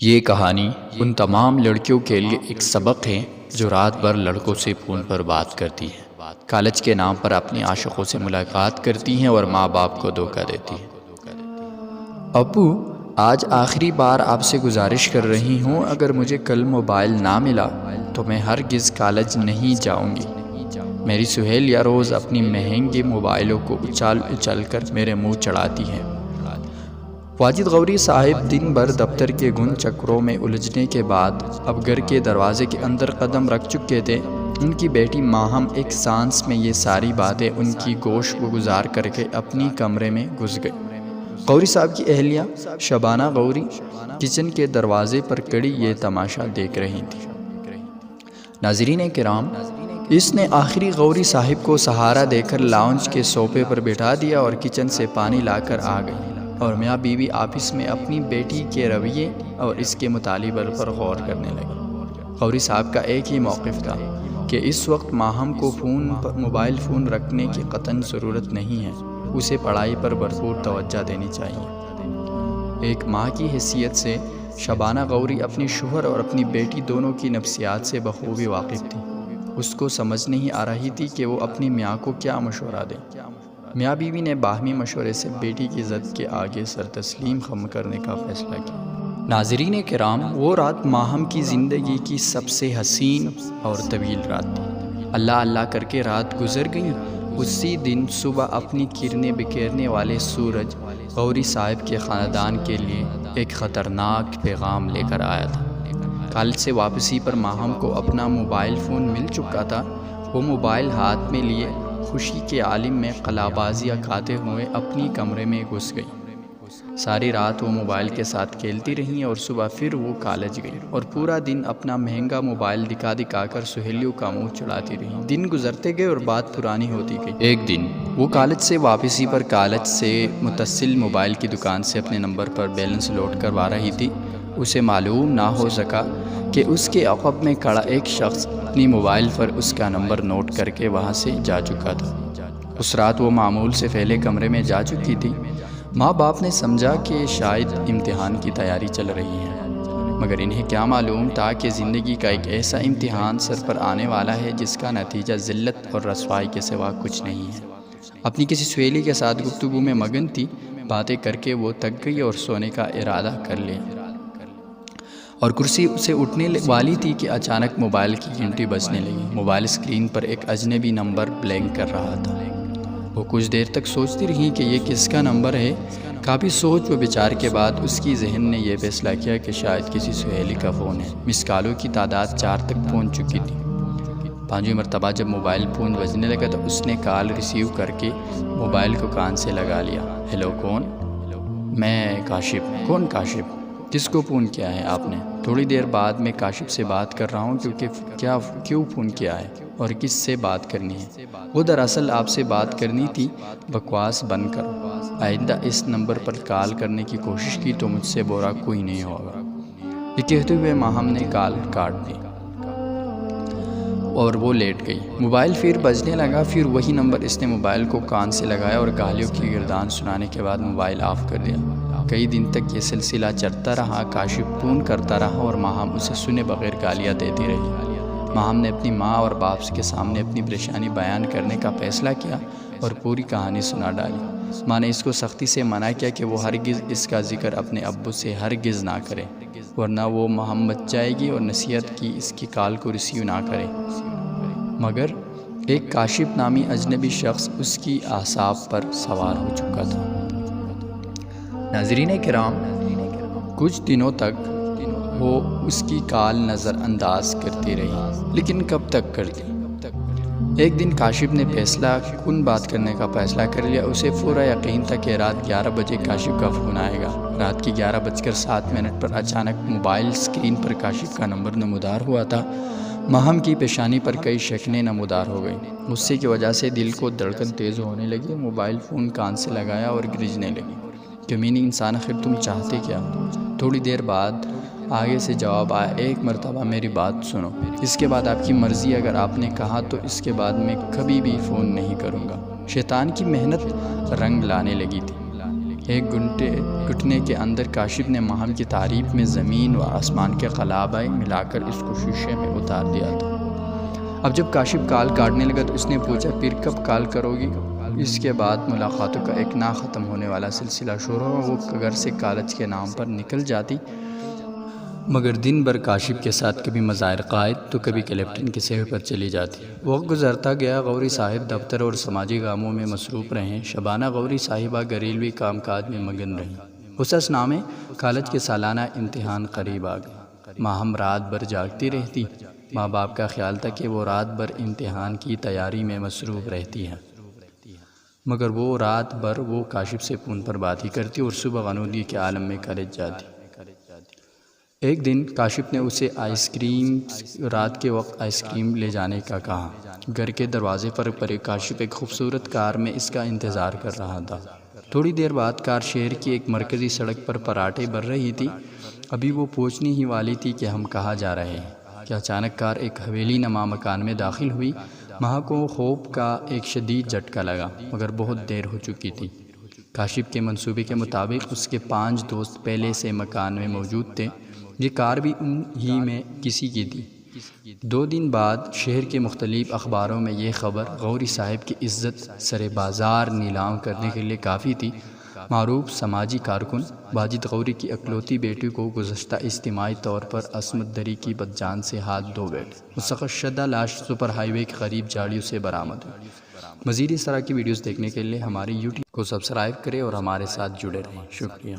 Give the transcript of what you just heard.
یہ کہانی ان تمام لڑکیوں کے لیے ایک سبق ہے جو رات بھر لڑکوں سے فون پر بات کرتی ہیں، کالج کے نام پر اپنی عاشقوں سے ملاقات کرتی ہیں اور ماں باپ کو دھوکہ دیتی ہیں۔ ابو، آج آخری بار آپ سے گزارش کر رہی ہوں، اگر مجھے کل موبائل نہ ملا تو میں ہرگز کالج نہیں جاؤں گی۔ میری سہیلیاں روز اپنی مہنگے موبائلوں کو اچھال اچھال کر میرے منہ چڑھاتی ہیں۔ واجد غوری صاحب دن بھر دفتر کے گن چکروں میں الجھنے کے بعد اب گھر کے دروازے کے اندر قدم رکھ چکے تھے۔ ان کی بیٹی ماہم ایک سانس میں یہ ساری باتیں ان کی گوش گزار کر کے اپنی کمرے میں گھس گئی۔ غوری صاحب کی اہلیہ شبانہ غوری کچن کے دروازے پر کھڑی یہ تماشا دیکھ رہی تھی۔ ناظرین کرام، اس نے آخری غوری صاحب کو سہارا دے کر لاؤنج کے صوفے پر بٹھا دیا اور کچن سے پانی لا کر آ گئی، اور میاں بیوی آپس میں اپنی بیٹی کے رویے اور اس کے مطالبے پر غور کرنے لگے۔ غوری صاحب کا ایک ہی موقف تھا کہ اس وقت ماہم کو موبائل فون رکھنے کی قطعاً ضرورت نہیں ہے، اسے پڑھائی پر بھرپور توجہ دینی چاہیے۔ ایک ماں کی حیثیت سے شبانہ غوری اپنی شوہر اور اپنی بیٹی دونوں کی نفسیات سے بخوبی واقف تھی۔ اس کو سمجھ نہیں آ رہی تھی کہ وہ اپنی میاں کو کیا مشورہ دے۔ میاں بیوی نے باہمی مشورے سے بیٹی کی ضد کے آگے سر تسلیم خم کرنے کا فیصلہ کیا۔ ناظرین کرام، وہ رات ماہم کی زندگی کی سب سے حسین اور طویل رات تھی۔ اللہ اللہ کر کے رات گزر گئی۔ اسی دن صبح اپنی کرنیں بکھیرنے والے سورج غوری صاحب کے خاندان کے لیے ایک خطرناک پیغام لے کر آیا تھا۔ کالج سے واپسی پر ماہم کو اپنا موبائل فون مل چکا تھا۔ وہ موبائل ہاتھ میں لیے خوشی کے عالم میں قلا بازیاں کھاتے ہوئے اپنی کمرے میں گھس گئی۔ ساری رات وہ موبائل کے ساتھ کھیلتی رہیں اور صبح پھر وہ کالج گئی اور پورا دن اپنا مہنگا موبائل دکھا دکھا کر سہیلیوں کا منہ چڑھاتی رہی۔ دن گزرتے گئے اور بات پرانی ہوتی گئی۔ ایک دن وہ کالج سے واپسی پر کالج سے متصل موبائل کی دکان سے اپنے نمبر پر بیلنس لوڈ کروا رہی تھی۔ اسے معلوم نہ ہو سکا کہ اس کے عقب میں کھڑا ایک شخص اپنی موبائل پر اس کا نمبر نوٹ کر کے وہاں سے جا چکا تھا۔ اس رات وہ معمول سے پہلے کمرے میں جا چکی تھی۔ ماں باپ نے سمجھا کہ شاید امتحان کی تیاری چل رہی ہے، مگر انہیں کیا معلوم تھا کہ زندگی کا ایک ایسا امتحان سر پر آنے والا ہے جس کا نتیجہ ذلت اور رسوائی کے سوا کچھ نہیں ہے۔ اپنی کسی سہیلی کے ساتھ گفتگو میں مگن تھی۔ باتیں کر کے وہ تھک گئی اور سونے کا ارادہ کر لیا اور کرسی سے اٹھنے والی تھی کہ اچانک موبائل کی گھنٹی بجنے لگی۔ موبائل اسکرین پر ایک اجنبی نمبر بلینک کر رہا تھا۔ وہ کچھ دیر تک سوچتی رہی کہ یہ کس کا نمبر ہے۔ کافی سوچ و بچار کے بعد اس کی ذہن نے یہ فیصلہ کیا کہ شاید کسی سہیلی کا فون ہے۔ مس کالوں کی تعداد 4 تک پہنچ چکی تھی۔ 5ویں مرتبہ جب موبائل فون بجنے لگا تو اس نے کال ریسیو کر کے موبائل کو کان سے لگا لیا۔ ہیلو، کون؟ میں کاشف۔ کون کاشف؟ کس کو فون کیا ہے آپ نے؟ تھوڑی دیر بعد میں کاشف سے بات کر رہا ہوں۔ کیوں فون کیا ہے اور کس سے بات کرنی ہے؟ وہ دراصل آپ سے بات کرنی تھی۔ بکواس بند کرو۔ آئندہ اس نمبر پر کال کرنے کی کوشش کی تو مجھ سے برا کوئی نہیں ہوگا۔ یہ کہتے ہوئے ماہم نے کال کاٹ دی اور وہ لیٹ گئی۔ موبائل پھر بجنے لگا۔ پھر وہی نمبر۔ اس نے موبائل کو کان سے لگایا اور گالیوں کی گردان سنانے کے بعد موبائل آف کر دیا۔ کئی دن تک یہ سلسلہ چلتا رہا۔ کاشف فون کرتا رہا اور ماہم اسے سنے بغیر گالیاں دیتی رہی۔ ماہم نے اپنی ماں اور باپ کے سامنے اپنی پریشانی بیان کرنے کا فیصلہ کیا اور پوری کہانی سنا ڈالی۔ ماں نے اس کو سختی سے منع کیا کہ وہ ہرگز اس کا ذکر اپنے ابو سے ہرگز نہ کرے، ورنہ وہ ماہم مچ جائے گی، اور نصیحت کی اس کی کال کو ریسیو نہ کرے۔ مگر ایک کاشف نامی اجنبی شخص اس کی اعصاب پر سوار ہو چکا تھا۔ ناظرین کرام، کچھ دنوں تک وہ اس کی کال نظر انداز کرتی رہی، لیکن کب تک کرتی؟ ایک دن کاشف نے فیصلہ کن بات کرنے کا فیصلہ کر لیا۔ اسے پورا یقین تھا کہ رات 11 بجے کاشف کا فون آئے گا۔ رات کی 11:07 پر اچانک موبائل اسکرین پر کاشف کا نمبر نمودار ہوا تھا۔ ماہم کی پیشانی پر کئی شکنیں نمودار ہو گئیں۔ غصے کی وجہ سے دل کو دھڑکن تیز ہونے لگی۔ موبائل فون کان سے لگایا اور گرجنے لگی۔ کمینی انسان، آخر تم چاہتے کیا؟ تھوڑی دیر بعد آگے سے جواب آیا، ایک مرتبہ میری بات سنو، اس کے بعد آپ کی مرضی، اگر آپ نے کہا تو اس کے بعد میں کبھی بھی فون نہیں کروں گا۔ شیطان کی محنت رنگ لانے لگی تھی۔ ایک گھٹنے کے اندر کاشف نے محل کی تعریف میں زمین و آسمان کے قلابۂ ملا کر اس کو شیشے میں اتار دیا تھا۔ اب جب کاشف کال کاٹنے لگا تو اس نے پوچھا، پھر کب کال کرو گی؟ اس کے بعد ملاقاتوں کا ایک نہ ختم ہونے والا سلسلہ شروع ہوا۔ وہ گھر سے کالج کے نام پر نکل جاتی، مگر دن بھر کاشف کے ساتھ کبھی مظاہر قائد تو کبھی کیپٹن کے سیر پر چلی جاتی۔ وقت گزرتا گیا، غوری صاحب دفتر اور سماجی کاموں میں مصروف رہیں۔ شبانہ غوری صاحبہ گھریلوی کام کاج میں مگن رہیں۔ اس اثنا میں کالج کے سالانہ امتحان قریب آ گئے۔ ماہم رات بھر جاگتی رہتی۔ ماں باپ کا خیال تھا کہ وہ رات بھر امتحان کی تیاری میں مصروف رہتی ہے، مگر وہ رات بھر وہ کاشف سے فون پر بات ہی کرتی اور صبح غنودگی کے عالم میں کالج جاتی۔ ایک دن کاشف نے اسے رات کے وقت آئس کریم لے جانے کا کہا۔ گھر کے دروازے پر پڑے کاشف ایک خوبصورت کار میں اس کا انتظار کر رہا تھا۔ تھوڑی دیر بعد کار شہر کی ایک مرکزی سڑک پر پراٹھے بھر رہی تھی۔ ابھی وہ پہنچنے ہی والی تھی کہ ہم کہاں جا رہے ہیں کہ اچانک کار ایک حویلی نما مکان میں داخل ہوئی۔ ماں کو خوف کا ایک شدید جھٹکا لگا، مگر بہت دیر ہو چکی تھی۔ کاشف کے منصوبے کے مطابق اس کے 5 دوست پہلے سے مکان میں موجود تھے۔ یہ کار بھی ان ہی میں کسی کی تھی۔ 2 دن بعد شہر کے مختلف اخباروں میں یہ خبر غوری صاحب کی عزت سر بازار نیلام کرنے کے لیے کافی تھی۔ معروف سماجی کارکن واجد غوری کی اکلوتی بیٹی کو گزشتہ اجتماعی طور پر عصمت دری کی بدجان سے ہاتھ دھو بیٹھے۔ مسخ شدہ لاش سپر ہائی وے کے قریب جھاڑیوں سے برآمد ہوئی۔ مزید اس طرح کی ویڈیوز دیکھنے کے لیے ہماری یوٹیوب کو سبسکرائب کریں اور ہمارے ساتھ جڑے رہیں۔ شکریہ۔